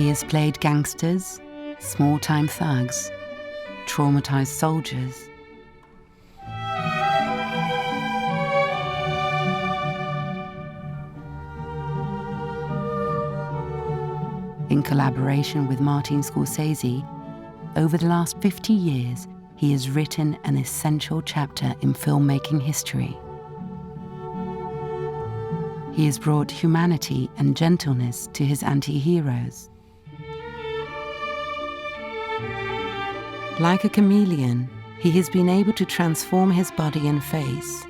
He has played gangsters, small-time thugs, traumatized soldiers, in collaboration with Martin Scorsese, over the last 50 years, he has written an essential chapter in filmmaking history. He has brought humanity and gentleness to his anti-heroes. Like a chameleon, he has been able to transform his body and face,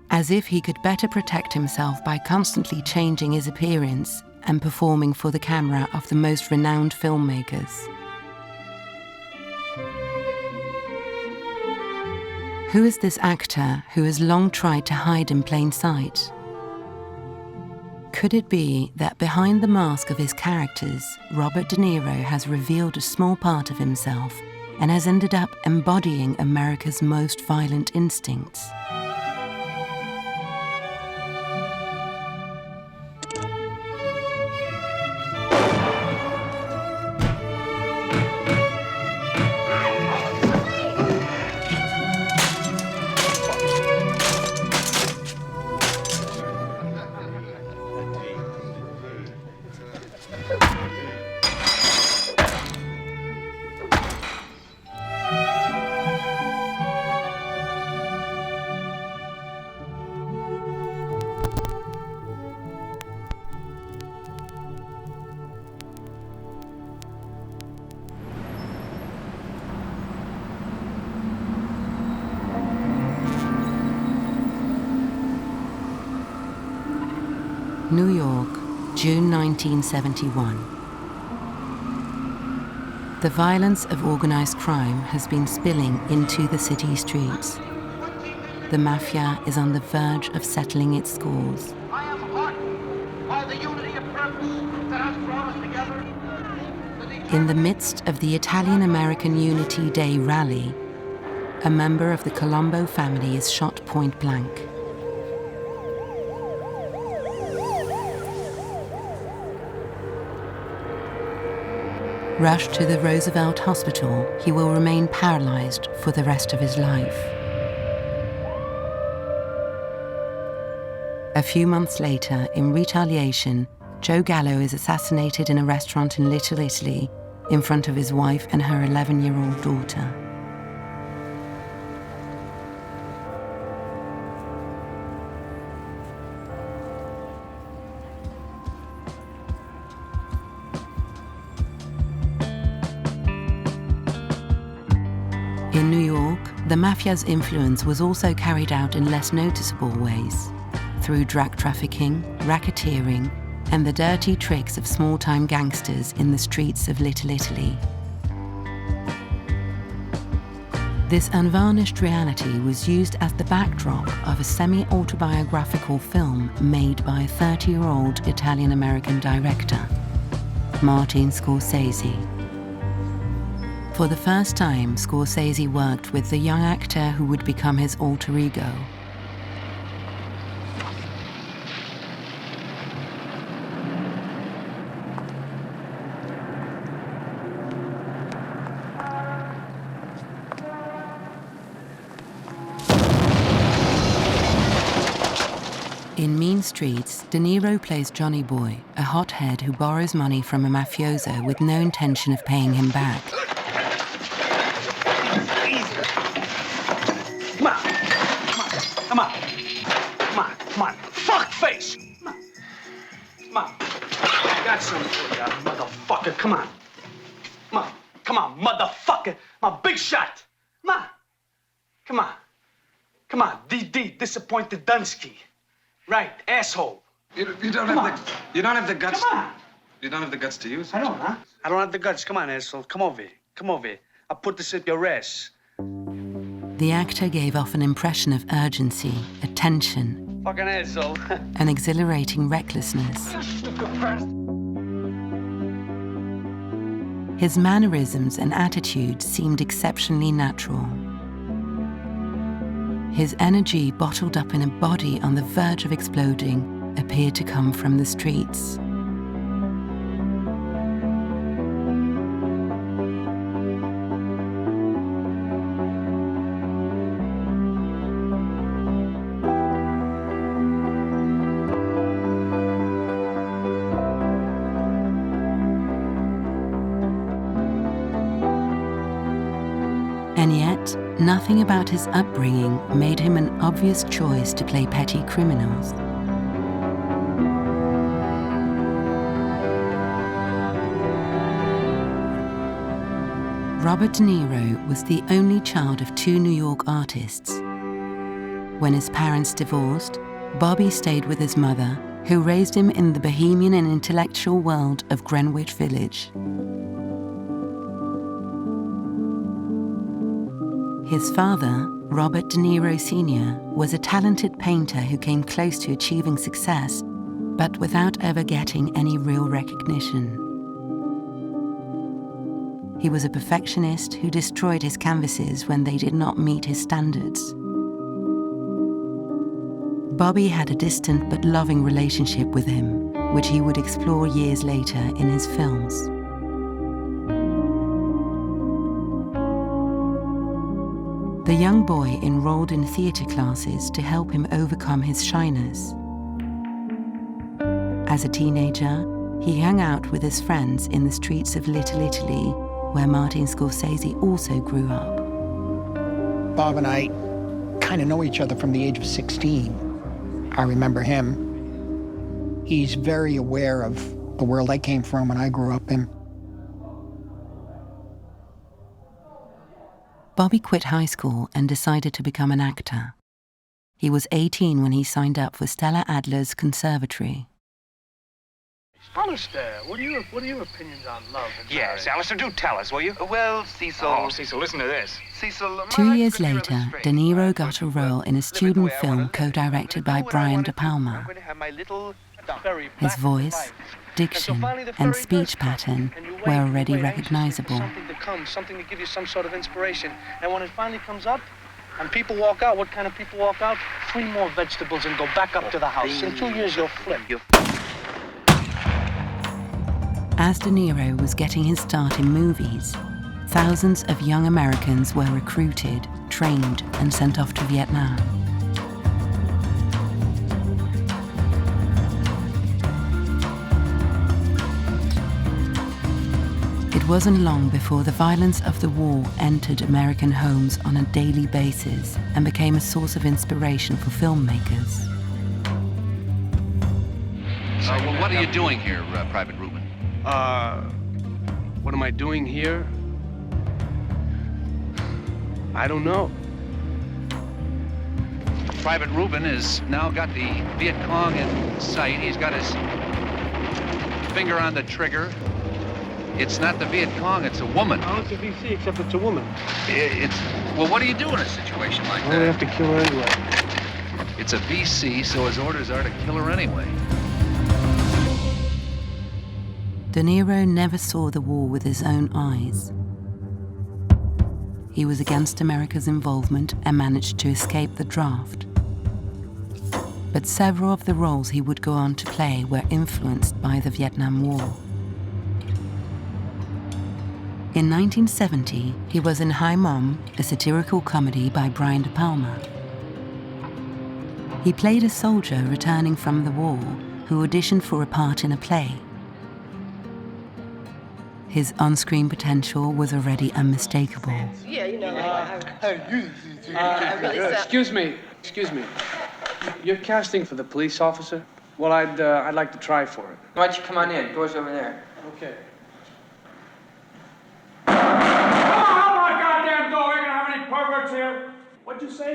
as if he could better protect himself by constantly changing his appearance and performing for the camera of the most renowned filmmakers. Who is this actor who has long tried to hide in plain sight? Could it be that behind the mask of his characters, Robert De Niro has revealed a small part of himself and has ended up embodying America's most violent instincts? New York, June 1971. The violence of organized crime has been spilling into the city streets. The mafia is on the verge of settling its scores. I am heartened by the unity of purpose that has brought us together. In the midst of the Italian-American Unity Day rally, a member of the Colombo family is shot point blank. Rushed to the Roosevelt Hospital, he will remain paralyzed for the rest of his life. A few months later, in retaliation, Joe Gallo is assassinated in a restaurant in Little Italy in front of his wife and her 11-year-old daughter. In New York, the mafia's influence was also carried out in less noticeable ways, through drug trafficking, racketeering, and the dirty tricks of small-time gangsters in the streets of Little Italy. This unvarnished reality was used as the backdrop of a semi-autobiographical film made by a 30-year-old Italian-American director, Martin Scorsese. For the first time, Scorsese worked with the young actor who would become his alter ego. In Mean Streets, De Niro plays Johnny Boy, a hothead who borrows money from a mafioso with no intention of paying him back. Come on, fuck face! Come on. I got something for you, motherfucker, come on. Come on, motherfucker, my big shot. Come on, DD, disappointed Dunsky. Right, asshole. You don't have the guts. Come on. You don't have the guts to use it. I don't, huh? I don't have the guts. Come on, asshole. Come over here. I'll put this up your ass. The actor gave off an impression of urgency, attention, Fucking asshole. an exhilarating recklessness. His mannerisms and attitudes seemed exceptionally natural. His energy, bottled up in a body on the verge of exploding, appeared to come from the streets. Nothing about his upbringing made him an obvious choice to play petty criminals. Robert De Niro was the only child of two New York artists. When his parents divorced, Bobby stayed with his mother, who raised him in the bohemian and intellectual world of Greenwich Village. His father, Robert De Niro Sr., was a talented painter who came close to achieving success, but without ever getting any real recognition. He was a perfectionist who destroyed his canvases when they did not meet his standards. Bobby had a distant but loving relationship with him, which he would explore years later in his films. The young boy enrolled in theatre classes to help him overcome his shyness. As a teenager, he hung out with his friends in the streets of Little Italy, where Martin Scorsese also grew up. Bob and I kind of know each other from the age of 16. I remember him. He's very aware of the world I came from and I grew up in. Bobby quit high school and decided to become an actor. He was 18 when he signed up for Stella Adler's conservatory. Alistair, what are your opinions on love and Yes, marriage? Alistair, do tell us, will you? Well, Cecil... Oh, Cecil, listen to this. Cecil... 2 years later, De Niro got a role in a student film co-directed by Brian De Palma. His voice, diction, and speech pattern were already recognizable. Something to give you some sort of inspiration. And when it finally comes up, and people walk out, what kind of people walk out? 3 more vegetables and go back up to the house. In 2 years, you'll flip. As De Niro was getting his start in movies, thousands of young Americans were recruited, trained, and sent off to Vietnam. It wasn't long before the violence of the war entered American homes on a daily basis and became a source of inspiration for filmmakers. Well, what are you doing here, Private Rubin? What am I doing here? I don't know. Private Rubin has now got the Viet Cong in sight. He's got his finger on the trigger. It's not the Viet Cong, it's a woman. Oh, it's a VC, except it's a woman. Well, what do you do in a situation like Well, we have that? to kill her anyway. It's a VC, so his orders are to kill her anyway. De Niro never saw the war with his own eyes. He was against America's involvement and managed to escape the draft. But several of the roles he would go on to play were influenced by the Vietnam War. In 1970, he was in Hi Mom, a satirical comedy by Brian De Palma. He played a soldier returning from the war who auditioned for a part in a play. His on-screen potential was already unmistakable. Yeah, you know, I really Excuse me. You're casting for the police officer? Well, I'd like to try for it. Why don't you come on in? Door's over there. Okay. Come on, open my goddamn door. Ain't gonna have any perverts here. What'd you say?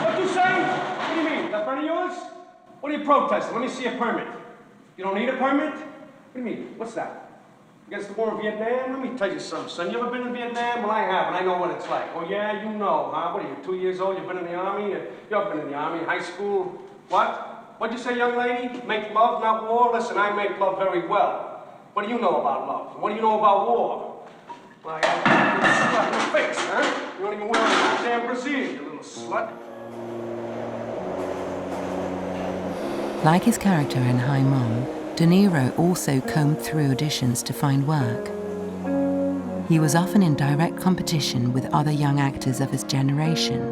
What'd you say? What do you mean? That friend of yours? What are you protesting? Let me see a permit. You don't need a permit? What do you mean? What's that? Against the war in Vietnam? Let me tell you something, son. You ever been in Vietnam? Well, I have, and I know what it's like. Oh, yeah? You know, huh? What are you, 2 years old? You've been in the Army? You've been in the Army, high school. What? What'd you say, young lady? Make love, not war? Listen, I make love very well. What do you know about love? What do you know about war? Well, I got your face, huh? You don't even wear a goddamn brassiere, you little slut. Like his character in Hi Mom, De Niro also combed through auditions to find work. He was often in direct competition with other young actors of his generation.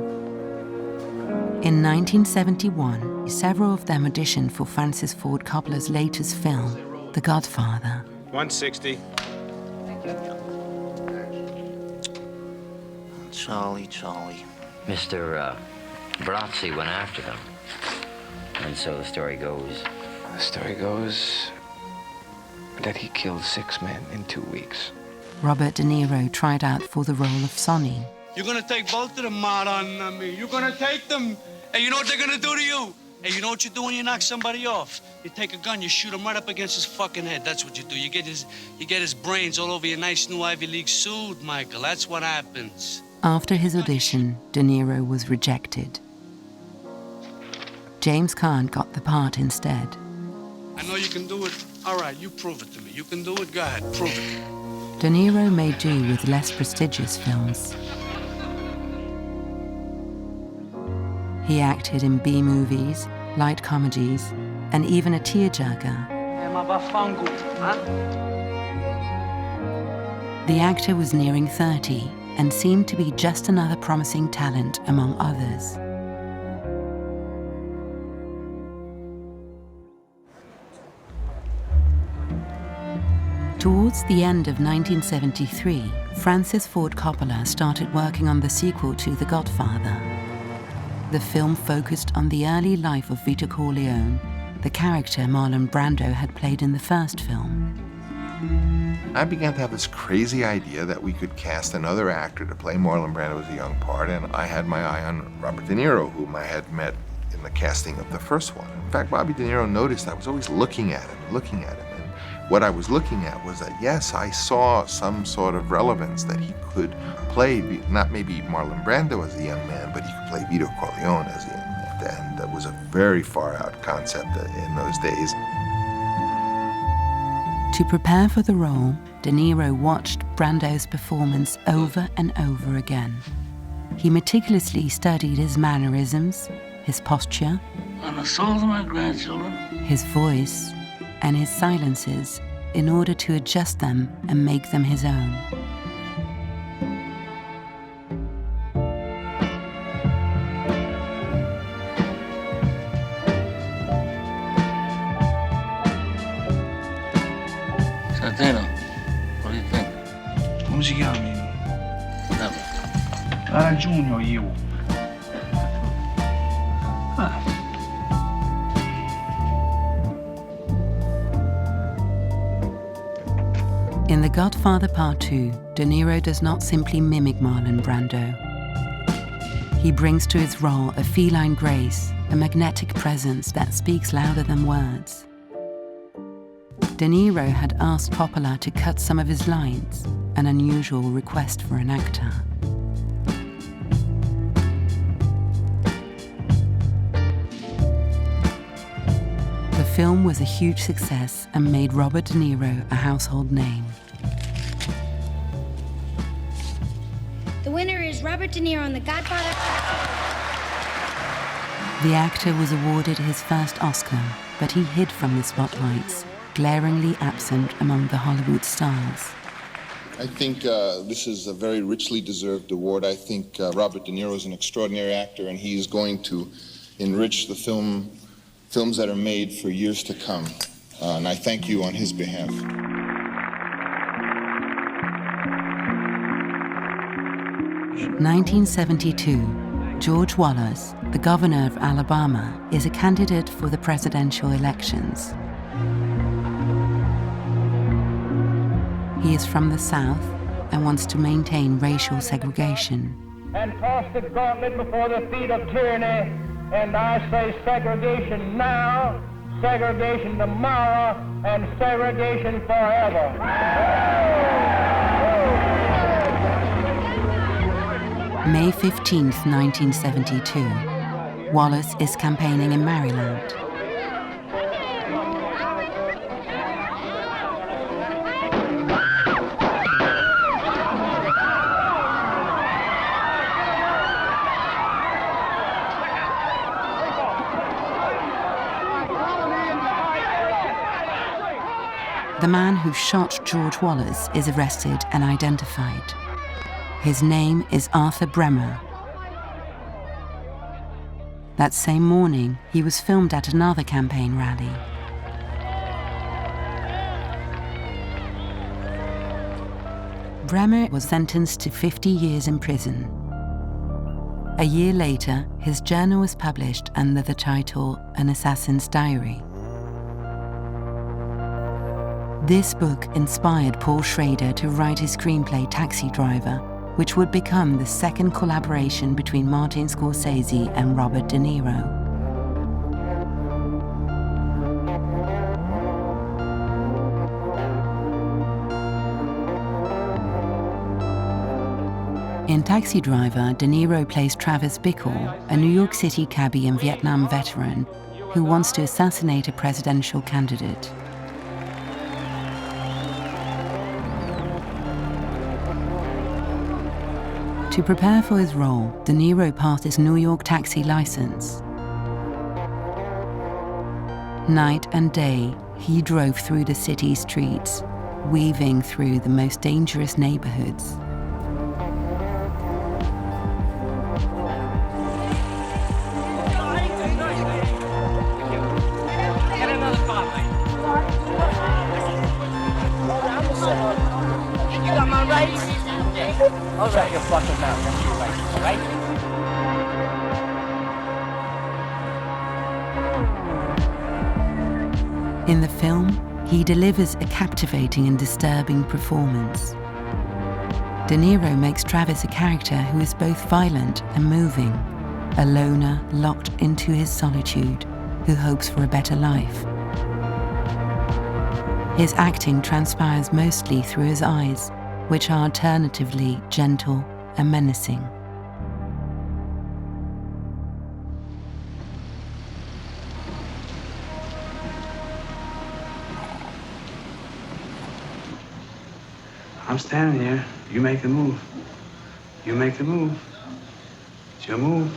In 1971, several of them auditioned for Francis Ford Coppola's latest film, The Godfather. 160. Charlie. Mr. Brazzi went after them. And so the story goes. The story goes that he killed 6 men in 2 weeks. Robert De Niro tried out for the role of Sonny. You're gonna take both of them out on me. You're gonna take them. And you know what they're gonna do to you? Hey, you know what you do when you knock somebody off? You take a gun, you shoot him right up against his fucking head. That's what you do. You get his brains all over your nice new Ivy League suit, Michael. That's what happens. After his audition, De Niro was rejected. James Caan got the part instead. I know you can do it. All right, you prove it to me. You can do it? Go ahead, prove it. De Niro made do with less prestigious films. He acted in B-movies, light comedies, and even a tearjerker. The actor was nearing 30 and seemed to be just another promising talent among others. Towards the end of 1973, Francis Ford Coppola started working on the sequel to The Godfather. The film focused on the early life of Vito Corleone, the character Marlon Brando had played in the first film. I began to have this crazy idea that we could cast another actor to play Marlon Brando as a young part, and I had my eye on Robert De Niro, whom I had met in the casting of the first one. In fact, Bobby De Niro noticed I was always looking at him. And what I was looking at was that, yes, I saw some sort of relevance that he could play, not maybe Marlon Brando as a young man, but he could play Vito Corleone as a young man. And that was a very far-out concept in those days. To prepare for the role, De Niro watched Brando's performance over and over again. He meticulously studied his mannerisms, his posture, on the souls of my grandchildren, his voice, and his silences in order to adjust them and make them his own. Santino, what do you think? Come si chiami? Never. Ah, Giugno io. In The Godfather Part 2, De Niro does not simply mimic Marlon Brando. He brings to his role a feline grace, a magnetic presence that speaks louder than words. De Niro had asked Coppola to cut some of his lines, an unusual request for an actor. The film was a huge success and made Robert De Niro a household name. The winner is Robert De Niro in The Godfather. The actor was awarded his first Oscar, but he hid from the spotlights, glaringly absent among the Hollywood stars. I think this is a very richly deserved award. I think Robert De Niro is an extraordinary actor, and he is going to enrich the films that are made for years to come. And I thank you on his behalf. 1972, George Wallace, the governor of Alabama, is a candidate for the presidential elections. He is from the South and wants to maintain racial segregation. And toss the gauntlet before the feet of tyranny, and I say segregation now, segregation tomorrow, and segregation forever. May 15, 1972, Wallace is campaigning in Maryland. The man who shot George Wallace is arrested and identified. His name is Arthur Bremer. That same morning, he was filmed at another campaign rally. Bremer was sentenced to 50 years in prison. A year later, his journal was published under the title An Assassin's Diary. This book inspired Paul Schrader to write his screenplay Taxi Driver, which would become the second collaboration between Martin Scorsese and Robert De Niro. In Taxi Driver, De Niro plays Travis Bickle, a New York City cabbie and Vietnam veteran who wants to assassinate a presidential candidate. To prepare for his role, De Niro passed his New York taxi license. Night and day, he drove through the city streets, weaving through the most dangerous neighborhoods. You got my rights? All right, your fucking mouth. That's your rights, all right? In the film, he delivers a captivating and disturbing performance. De Niro makes Travis a character who is both violent and moving, a loner locked into his solitude who hopes for a better life. His acting transpires mostly through his eyes, which are alternatively gentle and menacing. I'm standing here. You make the move. You make the move. It's your move.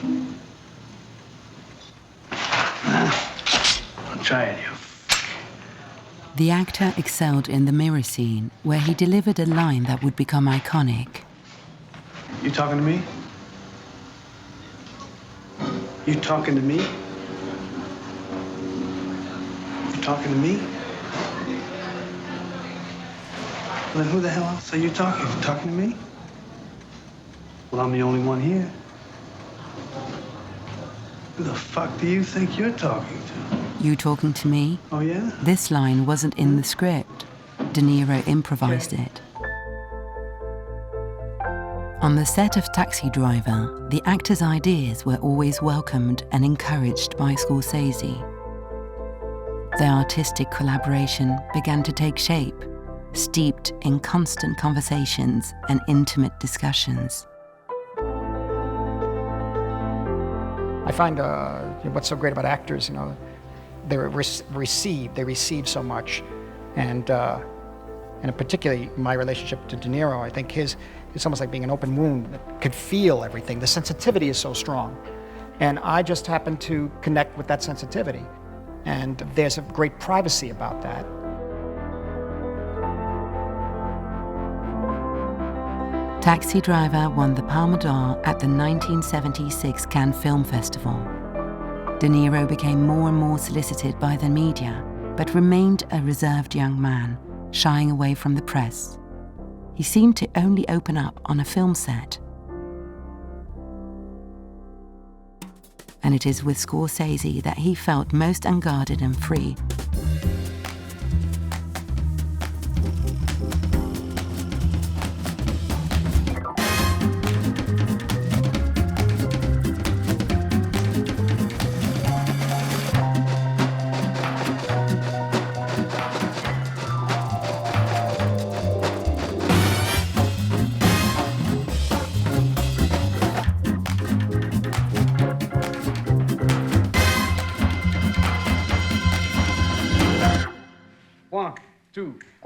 I'll try it, you. The actor excelled in the mirror scene, where he delivered a line that would become iconic. You talking to me? You talking to me? You talking to me? Well, then who the hell else are you talking to? Talking to me? Well, I'm the only one here. Who the fuck do you think you're talking to? You talking to me? Oh, yeah? This line wasn't in the script. De Niro improvised it. On the set of Taxi Driver, the actor's ideas were always welcomed and encouraged by Scorsese. Their artistic collaboration began to take shape, steeped in constant conversations and intimate discussions. I find what's so great about actors, they receive so much, and particularly my relationship to De Niro, I think it's almost like being an open wound that could feel everything. The sensitivity is so strong, and I just happen to connect with that sensitivity, and there's a great privacy about that. Taxi Driver won the Palme d'Or at the 1976 Cannes Film Festival. De Niro became more and more solicited by the media, but remained a reserved young man, shying away from the press. He seemed to only open up on a film set. And it is with Scorsese that he felt most unguarded and free.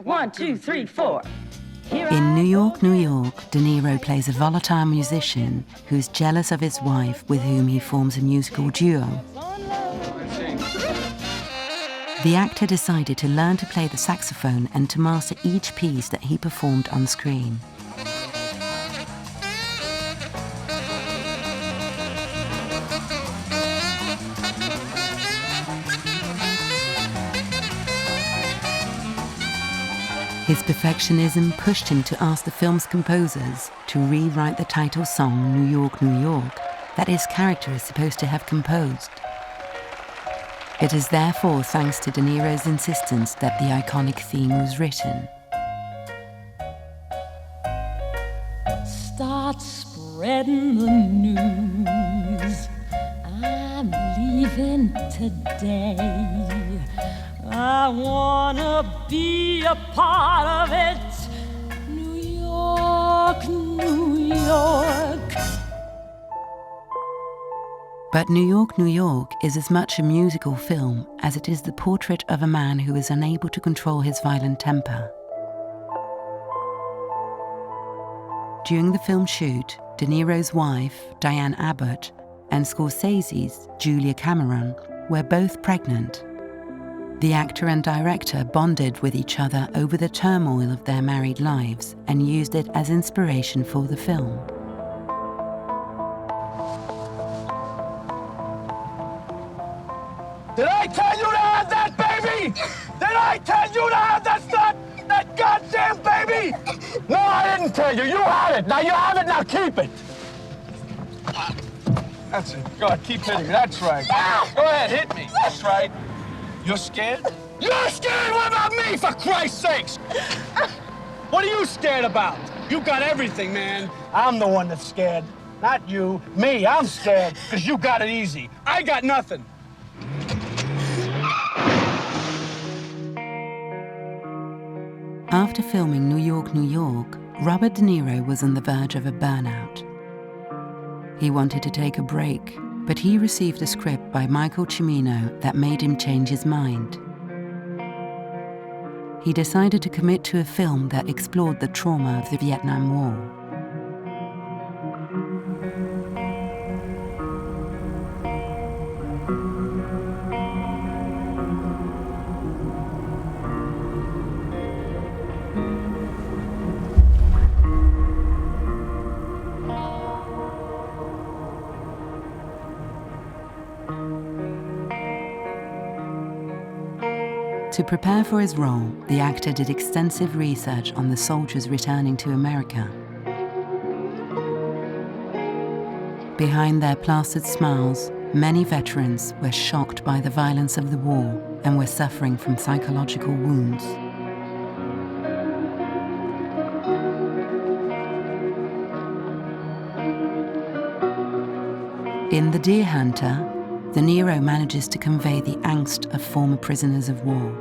One, two, three, four. In New York, New York, De Niro plays a volatile musician who's jealous of his wife, with whom he forms a musical duo. The actor decided to learn to play the saxophone and to master each piece that he performed on screen. His perfectionism pushed him to ask the film's composers to rewrite the title song, New York, New York, that his character is supposed to have composed. It is therefore thanks to De Niro's insistence that the iconic theme was written. Start spreading the news. I'm leaving today. I wanna be a part of it. New York, New York. But New York, New York is as much a musical film as it is the portrait of a man who is unable to control his violent temper. During the film shoot, De Niro's wife, Diane Abbott, and Scorsese's, Julia Cameron, were both pregnant. The actor and director bonded with each other over the turmoil of their married lives and used it as inspiration for the film. Did I tell you to have that baby? Did I tell you to have that son? That goddamn baby? No, I didn't tell you. You had it. Now you have it. Now keep it. That's it. Go ahead. Keep hitting me. That's right. Go ahead. Hit me. That's right. You're scared? You're scared? What about me, for Christ's sakes? What are you scared about? You got everything, man. I'm the one that's scared. Not you. Me. I'm scared because you got it easy. I got nothing. After filming New York, New York, Robert De Niro was on the verge of a burnout. He wanted to take a break, but he received a script by Michael Cimino that made him change his mind. He decided to commit to a film that explored the trauma of the Vietnam War. To prepare for his role, the actor did extensive research on the soldiers returning to America. Behind their plastered smiles, many veterans were shocked by the violence of the war and were suffering from psychological wounds. In The Deer Hunter, De Niro manages to convey the angst of former prisoners of war.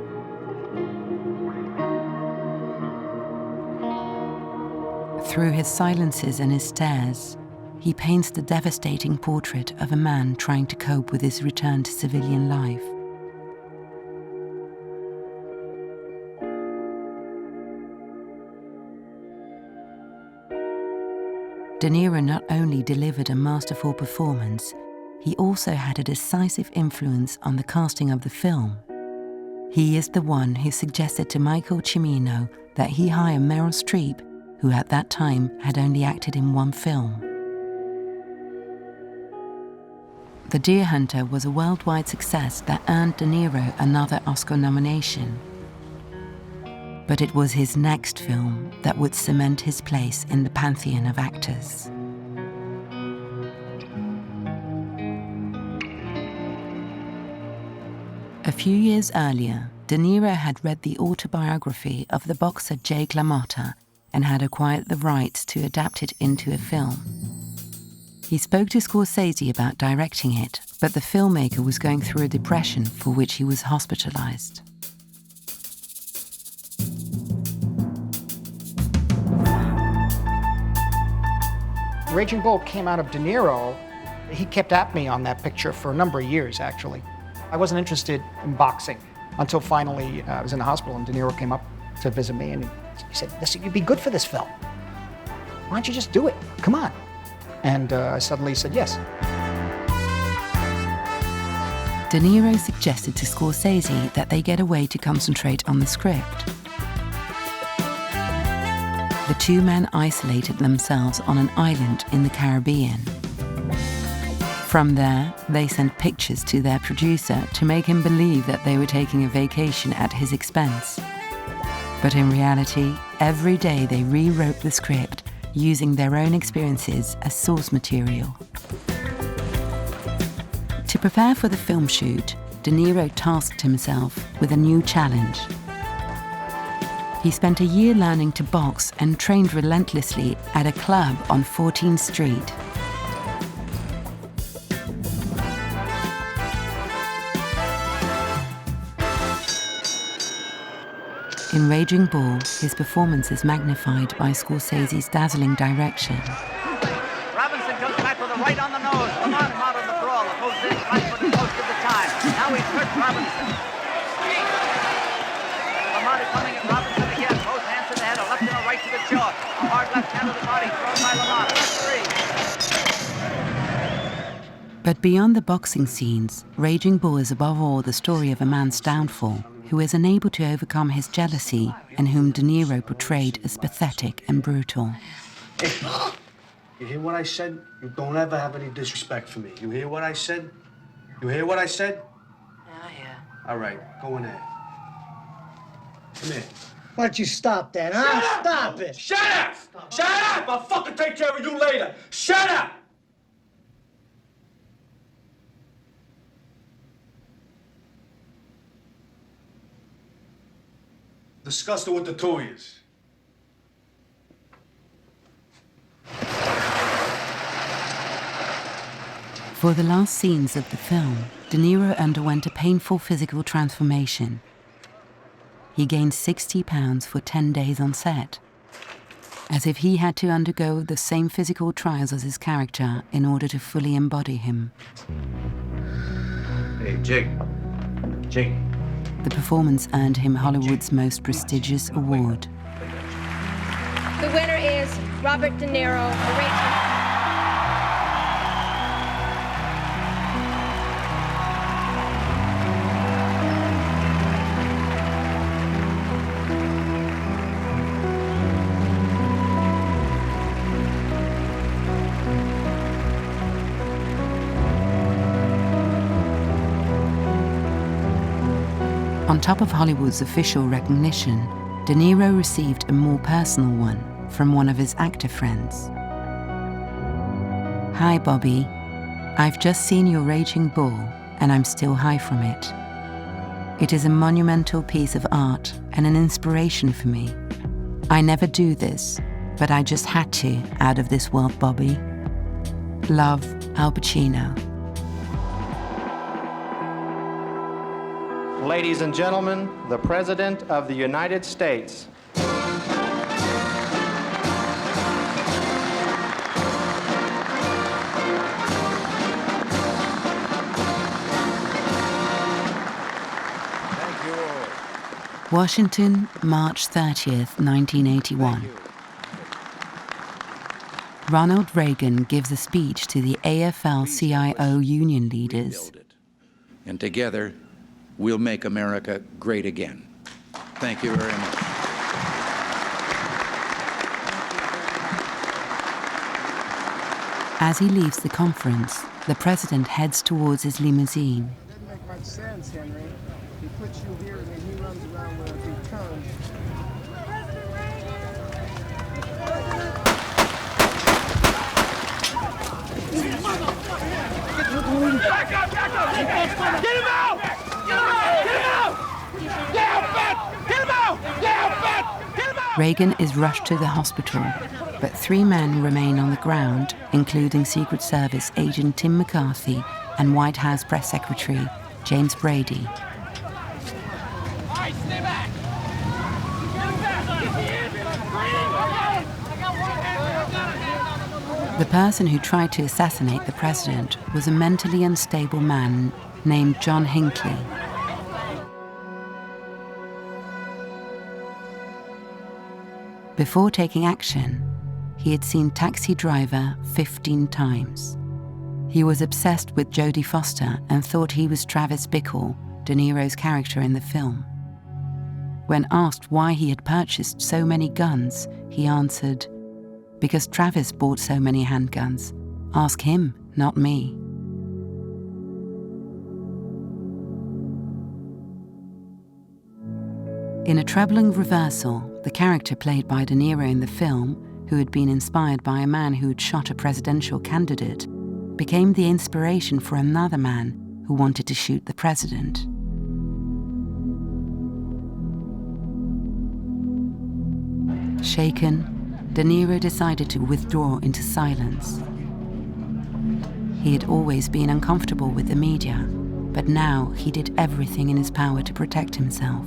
Through his silences and his stares, he paints the devastating portrait of a man trying to cope with his return to civilian life. De Niro not only delivered a masterful performance, he also had a decisive influence on the casting of the film. He is the one who suggested to Michael Cimino that he hire Meryl Streep, who at that time had only acted in one film. The Deer Hunter was a worldwide success that earned De Niro another Oscar nomination. But it was his next film that would cement his place in the pantheon of actors. A few years earlier, De Niro had read the autobiography of the boxer Jake LaMotta and had acquired the rights to adapt it into a film. He spoke to Scorsese about directing it, but the filmmaker was going through a depression for which he was hospitalized. Raging Bull came out of De Niro. He kept at me on that picture for a number of years, actually. I wasn't interested in boxing until finally I was in the hospital and De Niro came up to visit me and he said, "Listen, you'd be good for this film. Why don't you just do it? Come on." And I suddenly said yes. De Niro suggested to Scorsese that they get away to concentrate on the script. The two men isolated themselves on an island in the Caribbean. From there, they sent pictures to their producer to make him believe that they were taking a vacation at his expense. But in reality, every day they rewrote the script using their own experiences as source material. prepare for the film shoot, De Niro tasked himself with a new challenge. He spent a year learning to box and trained relentlessly at a club on 14th Street. In Raging Bull, his performance is magnified by Scorsese's dazzling direction. Robinson comes back with a right on the nose. Lamont out of the brawl. The post is right for the most of the time. Now he's hurt Robinson. Lamont is coming at Robinson again. Both hands to the head, a left and a right to the jaw. A hard left hand to the body thrown by Lamont. That's 3. But beyond the boxing scenes, Raging Bull is above all the story of a man's downfall, who is unable to overcome his jealousy and whom De Niro portrayed as pathetic and brutal. Hey, you hear what I said? You don't ever have any disrespect for me. You hear what I said? You hear what I said? Yeah. All right, go in there. Come here. Why don't you stop that, huh? Stop it! Shut up! Shut up! I'll fucking take care of you later. Shut up! Discuss it with the two of yous. For the last scenes of the film, De Niro underwent a painful physical transformation. He gained 60 pounds for 10 days on set, as if he had to undergo the same physical trials as his character in order to fully embody him. Hey, Jake. Jake. The performance earned him Hollywood's most prestigious award. The winner is Robert De Niro, On top of Hollywood's official recognition, De Niro received a more personal one from one of his actor friends. "Hi, Bobby. I've just seen your Raging Bull, and I'm still high from it. It is a monumental piece of art and an inspiration for me. I never do this, but I just had to out of this world, Bobby. Love, Al Pacino." Ladies and gentlemen, the President of the United States. Thank you all. Washington, March 30th, 1981. Ronald Reagan gives a speech to the AFL-CIO union leaders. And together, we'll make America great again. Thank you very much. As he leaves the conference, the president heads towards his limousine. It doesn't make much sense, Henry. He puts you here and then he runs around with us. He turns. Back up! Get him out! Get him out! Get out, Fat! Get him out! Get out, Fat! Get him out! Reagan is rushed to the hospital, but 3 men remain on the ground, including Secret Service agent Tim McCarthy and White House press secretary James Brady. All right, stay back! The person who tried to assassinate the president was a mentally unstable man named John Hinckley. Before taking action, he had seen Taxi Driver 15 times. He was obsessed with Jodie Foster and thought he was Travis Bickle, De Niro's character in the film. When asked why he had purchased so many guns, he answered, "Because Travis bought so many handguns. Ask him, not me." In a troubling reversal, the character played by De Niro in the film, who had been inspired by a man who had shot a presidential candidate, became the inspiration for another man who wanted to shoot the president. Shaken, De Niro decided to withdraw into silence. He had always been uncomfortable with the media, but now he did everything in his power to protect himself.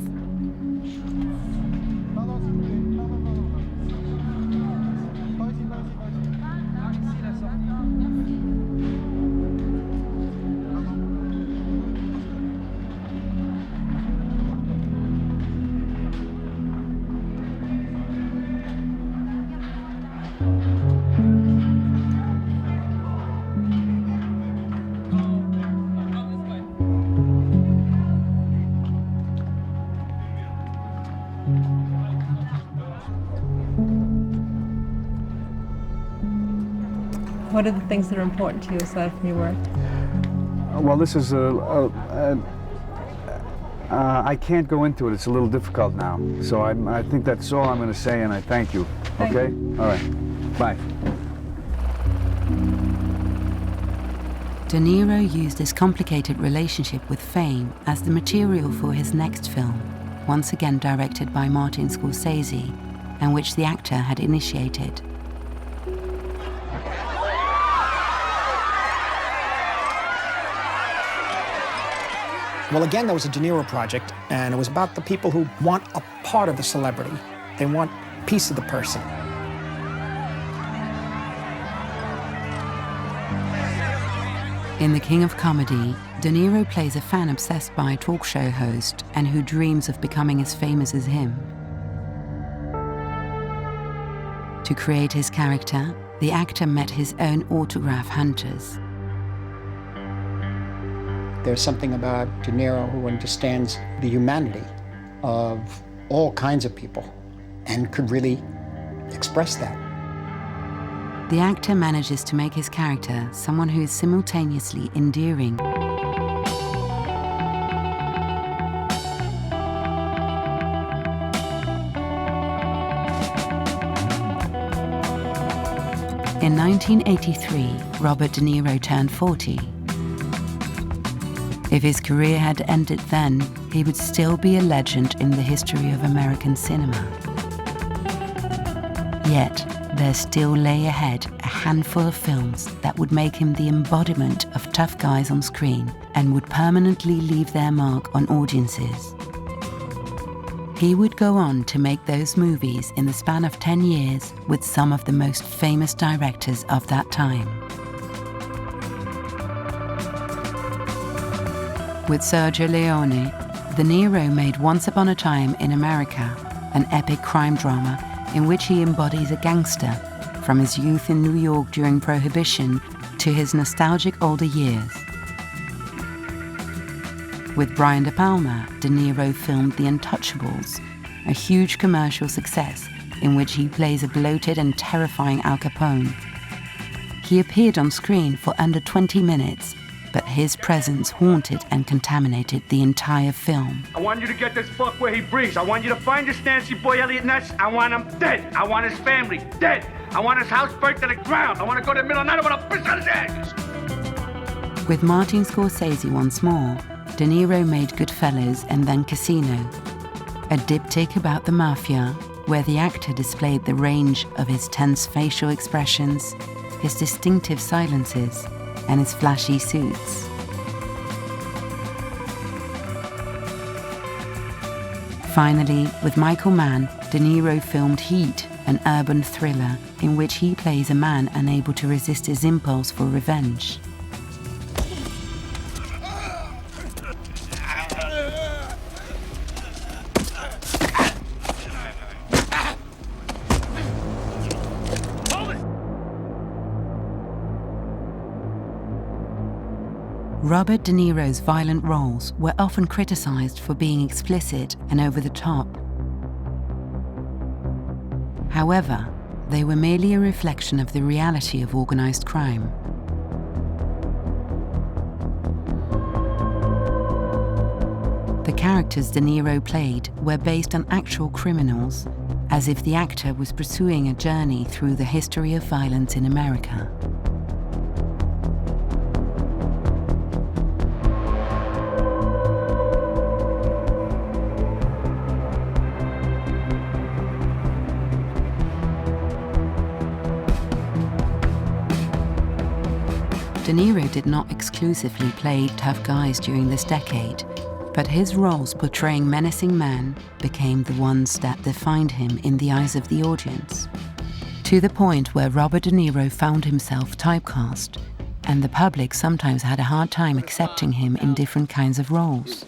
What are the things that are important to you aside from your work? Well, this is I can't go into it. It's a little difficult now. So I think that's all I'm going to say, and I thank you. Okay? All right. Bye. De Niro used his complicated relationship with fame as the material for his next film, once again directed by Martin Scorsese, and which the actor had initiated. Well, again, that was a De Niro project, and it was about the people who want a part of the celebrity. They want a piece of the person. In The King of Comedy, De Niro plays a fan obsessed by a talk show host and who dreams of becoming as famous as him. To create his character, the actor met his own autograph hunters. There's something about De Niro who understands the humanity of all kinds of people and could really express that. The actor manages to make his character someone who is simultaneously endearing In 1983, Robert De Niro turned 40. If his career had ended then, he would still be a legend in the history of American cinema. Yet, there still lay ahead a handful of films that would make him the embodiment of tough guys on screen and would permanently leave their mark on audiences. He would go on to make those movies in the span of 10 years with some of the most famous directors of that time. With Sergio Leone, De Niro made Once Upon a Time in America, an epic crime drama in which he embodies a gangster from his youth in New York during Prohibition to his nostalgic older years. With Brian De Palma, De Niro filmed The Untouchables, a huge commercial success in which he plays a bloated and terrifying Al Capone. He appeared on screen for under 20 minutes, but his presence haunted and contaminated the entire film. I want you to get this fuck where he breathes. I want you to find this Nancy boy Elliot Ness. I want him dead. I want his family dead. I want his house burnt to the ground. I want to go to the middle of the night. I want to piss on his ass. With Martin Scorsese once more, De Niro made Goodfellas and then Casino, a diptych about the mafia, where the actor displayed the range of his tense facial expressions, his distinctive silences, and his flashy suits. Finally, with Michael Mann, De Niro filmed Heat, an urban thriller in which he plays a man unable to resist his impulse for revenge. Robert De Niro's violent roles were often criticized for being explicit and over the top. However, they were merely a reflection of the reality of organized crime. The characters De Niro played were based on actual criminals, as if the actor was pursuing a journey through the history of violence in America. Niro did not exclusively play tough guys during this decade, but his roles portraying menacing men became the ones that defined him in the eyes of the audience, to the point where Robert De Niro found himself typecast, and the public sometimes had a hard time accepting him in different kinds of roles.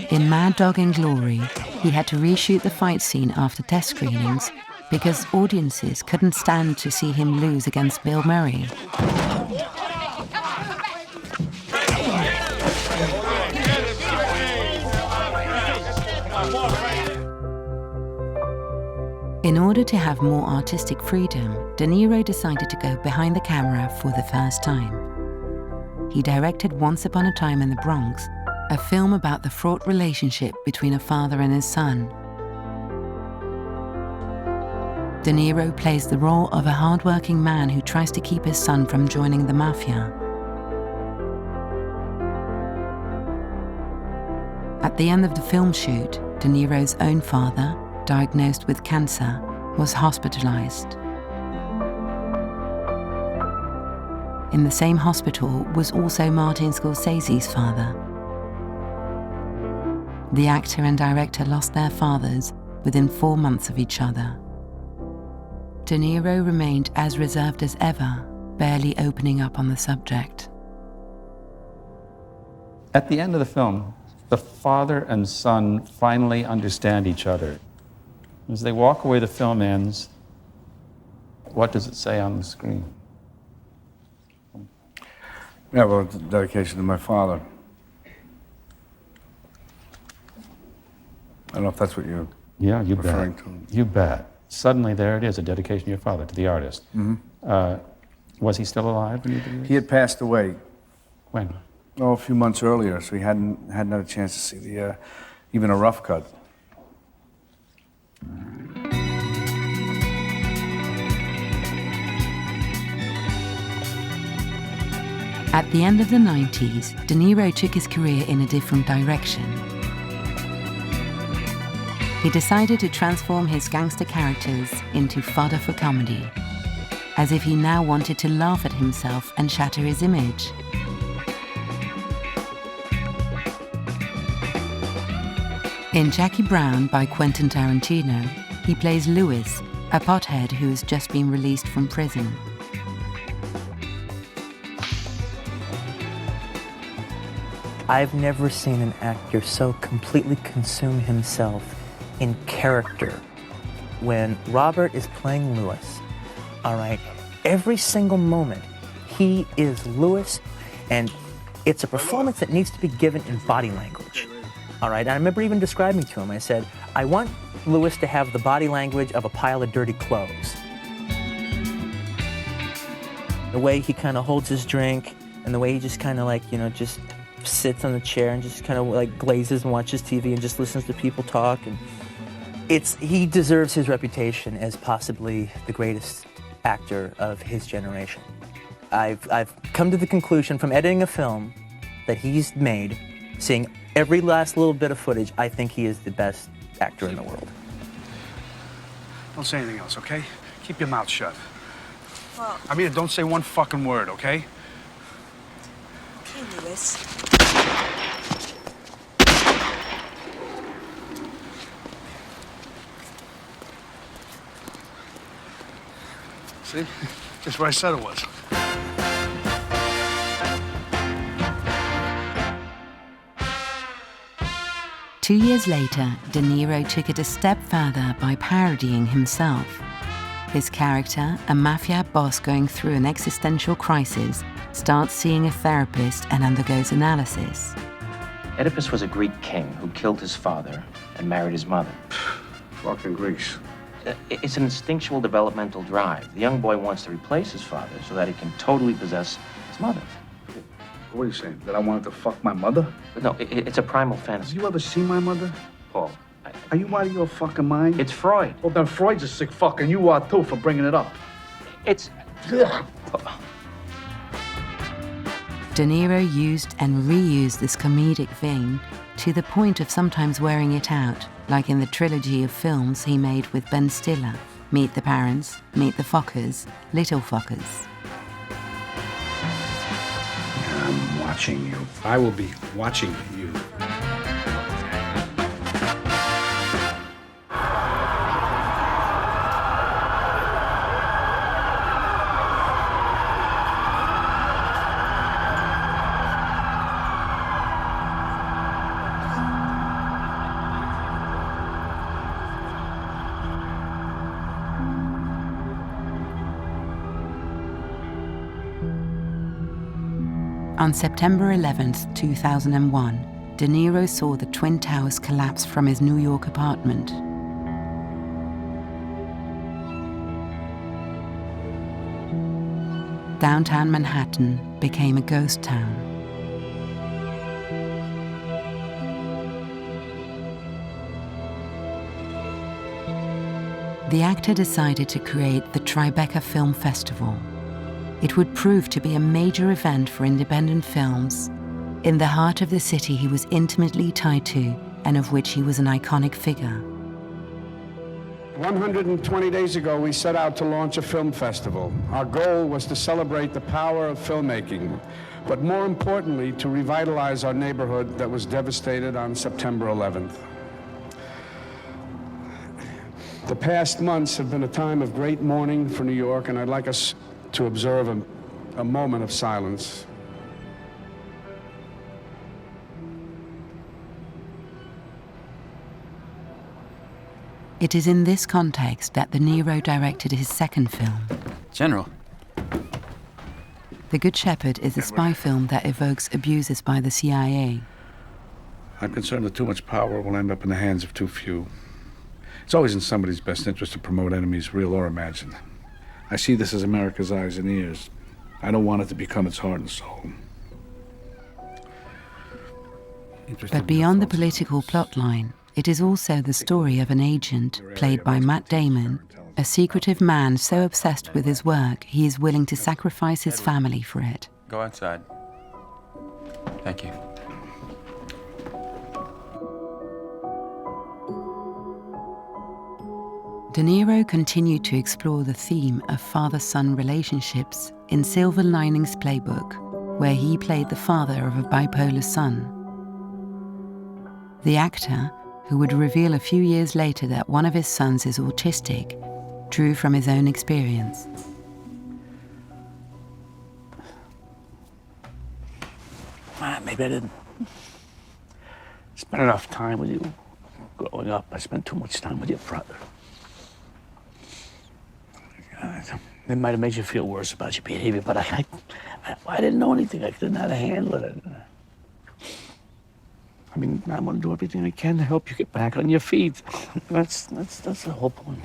In Mad Dog and Glory, he had to reshoot the fight scene after test screenings because audiences couldn't stand to see him lose against Bill Murray. In order to have more artistic freedom, De Niro decided to go behind the camera for the first time. He directed Once Upon a Time in the Bronx, a film about the fraught relationship between a father and his son. De Niro plays the role of a hard-working man who tries to keep his son from joining the mafia. At the end of the film shoot, De Niro's own father, diagnosed with cancer, was hospitalized. In the same hospital was also Martin Scorsese's father. The actor and director lost their fathers within 4 months of each other. De Niro remained as reserved as ever, barely opening up on the subject. At the end of the film, the father and son finally understand each other. As they walk away, the film ends. What does it say on the screen? Yeah, well, it's a dedication to my father. I don't know if that's what you're referring to. You bet. Suddenly, there it is, a dedication to your father, to the artist. Mm-hmm. Was he still alive when you did this? He had passed away. When? Oh, a few months earlier, so he hadn't had a chance to see the even a rough cut. At the end of the 90s, De Niro took his career in a different direction. He decided to transform his gangster characters into fodder for comedy, as if he now wanted to laugh at himself and shatter his image. In Jackie Brown by Quentin Tarantino, he plays Louis, a pothead who has just been released from prison. I've never seen an actor so completely consume himself in character. When Robert is playing Louis, all right, every single moment he is Louis, and it's a performance that needs to be given in body language. All right, and I remember even describing to him, I said, I want Louis to have the body language of a pile of dirty clothes. The way he kind of holds his drink, and the way he just kind of like, just sits on the chair and just kind of like glazes and watches TV and just listens to people talk. And he deserves his reputation as possibly the greatest actor of his generation. I've come to the conclusion from editing a film that he's made, seeing every last little bit of footage, I think he is the best actor in the world. Don't say anything else, okay? Keep your mouth shut. Well, I mean, don't say one fucking word, okay? okay, Louis. See? Just where I said it was. Two years later, De Niro took it a step further by parodying himself. His character, a mafia boss going through an existential crisis, starts seeing a therapist and undergoes analysis. Oedipus was a Greek king who killed his father and married his mother. Fucking Greeks. It's an instinctual developmental drive. The young boy wants to replace his father so that he can totally possess his mother. What are you saying? That I wanted to fuck my mother? No, it's a primal fantasy. Have you ever seen my mother? Paul, are you out of your fucking mind? It's Freud. Well, then Freud's a sick fuck, and you are too for bringing it up. It's... De Niro used and reused this comedic vein to the point of sometimes wearing it out, like in the trilogy of films he made with Ben Stiller, Meet the Parents, Meet the Fockers, Little Fockers. I'm watching you. I will be watching you. On September 11th, 2001, De Niro saw the Twin Towers collapse from his New York apartment. Downtown Manhattan became a ghost town. The actor decided to create the Tribeca Film Festival. It would prove to be a major event for independent films in the heart of the city he was intimately tied to and of which he was an iconic figure. 120 days ago, we set out to launch a film festival. Our goal was to celebrate the power of filmmaking, but more importantly, to revitalize our neighborhood that was devastated on September 11th. The past months have been a time of great mourning for New York, and I'd like us to observe a moment of silence. It is in this context that De Niro directed his second film. General. The Good Shepherd is a spy film that evokes abuses by the CIA. I'm concerned that too much power will end up in the hands of too few. It's always in somebody's best interest to promote enemies, real or imagined. I see this as America's eyes and ears. I don't want it to become its heart and soul. But beyond the political plotline, it is also the story of an agent, played by Matt Damon, a secretive man so obsessed with his work he is willing to sacrifice his family for it. Go outside. Thank you. De Niro continued to explore the theme of father-son relationships in Silver Linings Playbook, where he played the father of a bipolar son. The actor, who would reveal a few years later that one of his sons is autistic, drew from his own experience. Maybe I didn't spend enough time with you growing up. I spent too much time with your brother. It might have made you feel worse about your behavior, but I didn't know anything. I didn't know how to handle it. I mean, I want to do everything I can to help you get back on your feet. That's the whole point.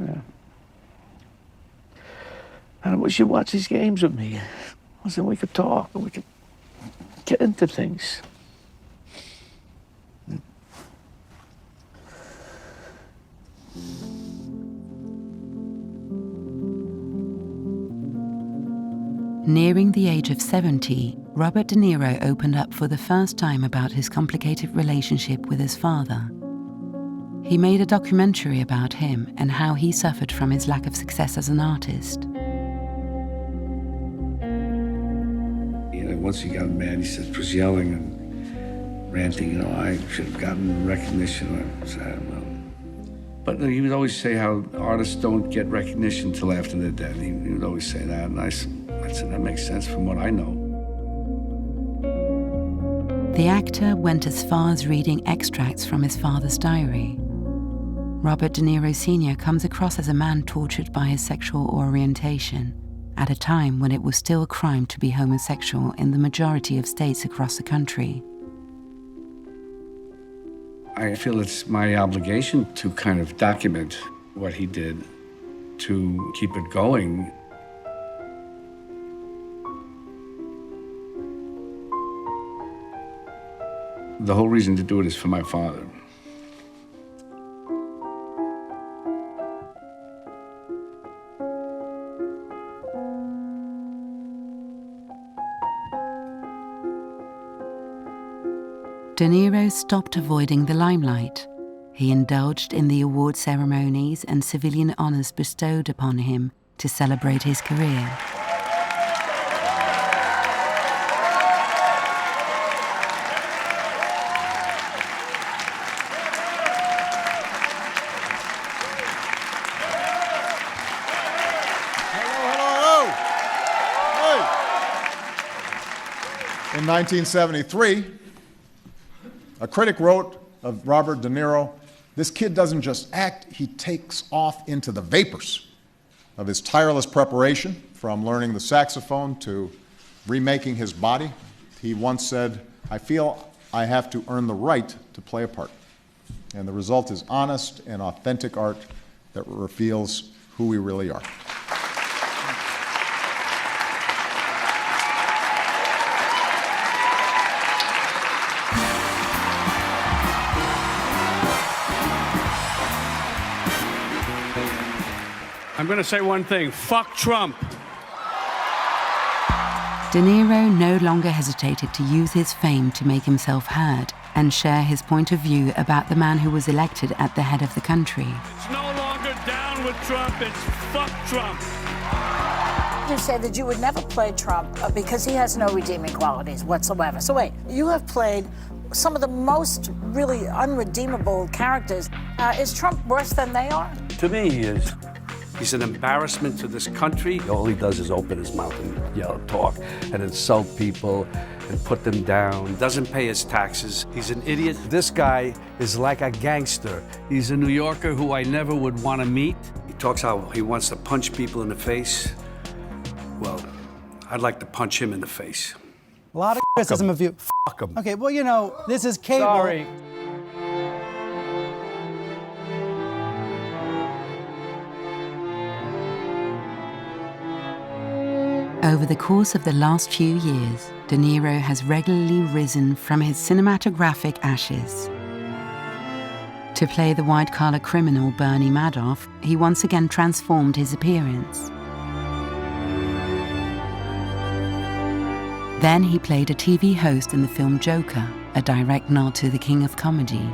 Yeah. And I wish you'd watch these games with me. So we could talk and we could get into things. Nearing the age of 70, Robert De Niro opened up for the first time about his complicated relationship with his father. He made a documentary about him and how he suffered from his lack of success as an artist. Once he got mad, he was yelling and ranting, I should have gotten recognition. But he would always say how artists don't get recognition until after they're dead. He would always say that, and I said, that makes sense from what I know. The actor went as far as reading extracts from his father's diary. Robert De Niro Sr. comes across as a man tortured by his sexual orientation, at a time when it was still a crime to be homosexual in the majority of states across the country. I feel it's my obligation to kind of document what he did, to keep it going. The whole reason to do it is for my father. De Niro stopped avoiding the limelight. he indulged in the award ceremonies and civilian honors bestowed upon him to celebrate his career. In 1973, a critic wrote of Robert De Niro, "This kid doesn't just act, he takes off into the vapors of his tireless preparation, from learning the saxophone to remaking his body." He once said, "I feel I have to earn the right to play a part." And the result is honest and authentic art that reveals who we really are. I'm going to say one thing. Fuck Trump. De Niro no longer hesitated to use his fame to make himself heard and share his point of view about the man who was elected at the head of the country. It's no longer down with Trump, it's fuck Trump. You said that you would never play Trump because he has no redeeming qualities whatsoever. So wait, you have played some of the most really unredeemable characters. Is Trump worse than they are? To me, he is. He's an embarrassment to this country. All he does is open his mouth and yell, talk, and insult people and put them down. Doesn't pay his taxes. He's an idiot. This guy is like a gangster. He's a New Yorker who I never would want to meet. He talks how he wants to punch people in the face. Well, I'd like to punch him in the face. A lot of criticism of you. Fuck him. Okay, well, you know, this is cable. Sorry. Over the course of the last few years, De Niro has regularly risen from his cinematographic ashes. To play the white-collar criminal Bernie Madoff, he once again transformed his appearance. Then he played a TV host in the film Joker, a direct nod to the king of comedy.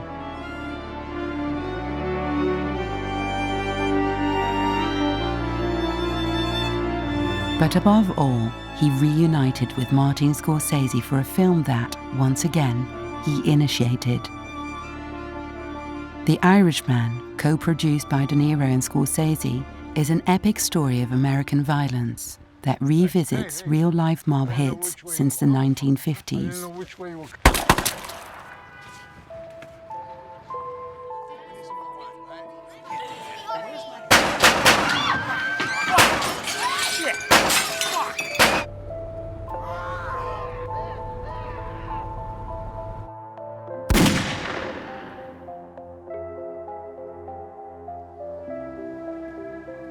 But above all, he reunited with Martin Scorsese for a film that, once again, he initiated. The Irishman, co-produced by De Niro and Scorsese, is an epic story of American violence that revisits real-life mob hits since the 1950s.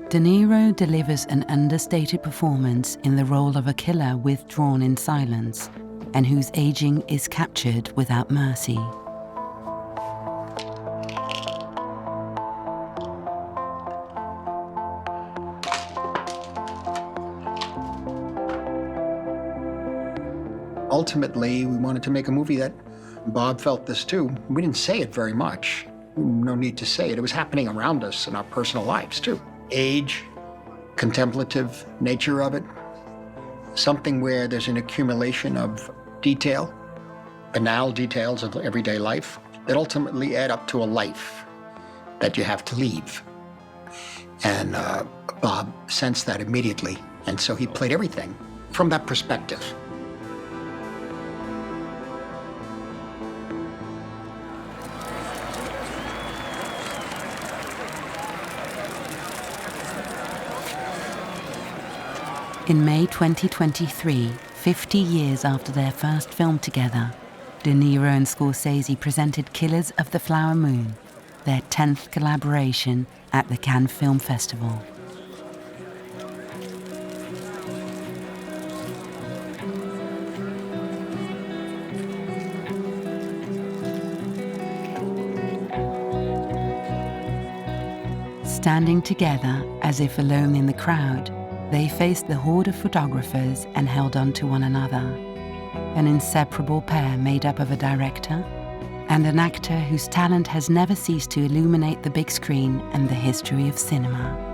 De Niro delivers an understated performance in the role of a killer withdrawn in silence and whose aging is captured without mercy. Ultimately, we wanted to make a movie that Bob felt this too. We didn't say it very much. No need to say it. It was happening around us in our personal lives too. Age, contemplative nature of it, something where there's an accumulation of detail, banal details of everyday life that ultimately add up to a life that you have to leave. And Bob sensed that immediately, and so he played everything from that perspective. In May 2023, 50 years after their first film together, De Niro and Scorsese presented Killers of the Flower Moon, their 10th collaboration at the Cannes Film Festival. Standing together as if alone in the crowd, they faced the horde of photographers and held on to one another, an inseparable pair made up of a director, and an actor whose talent has never ceased to illuminate the big screen and the history of cinema.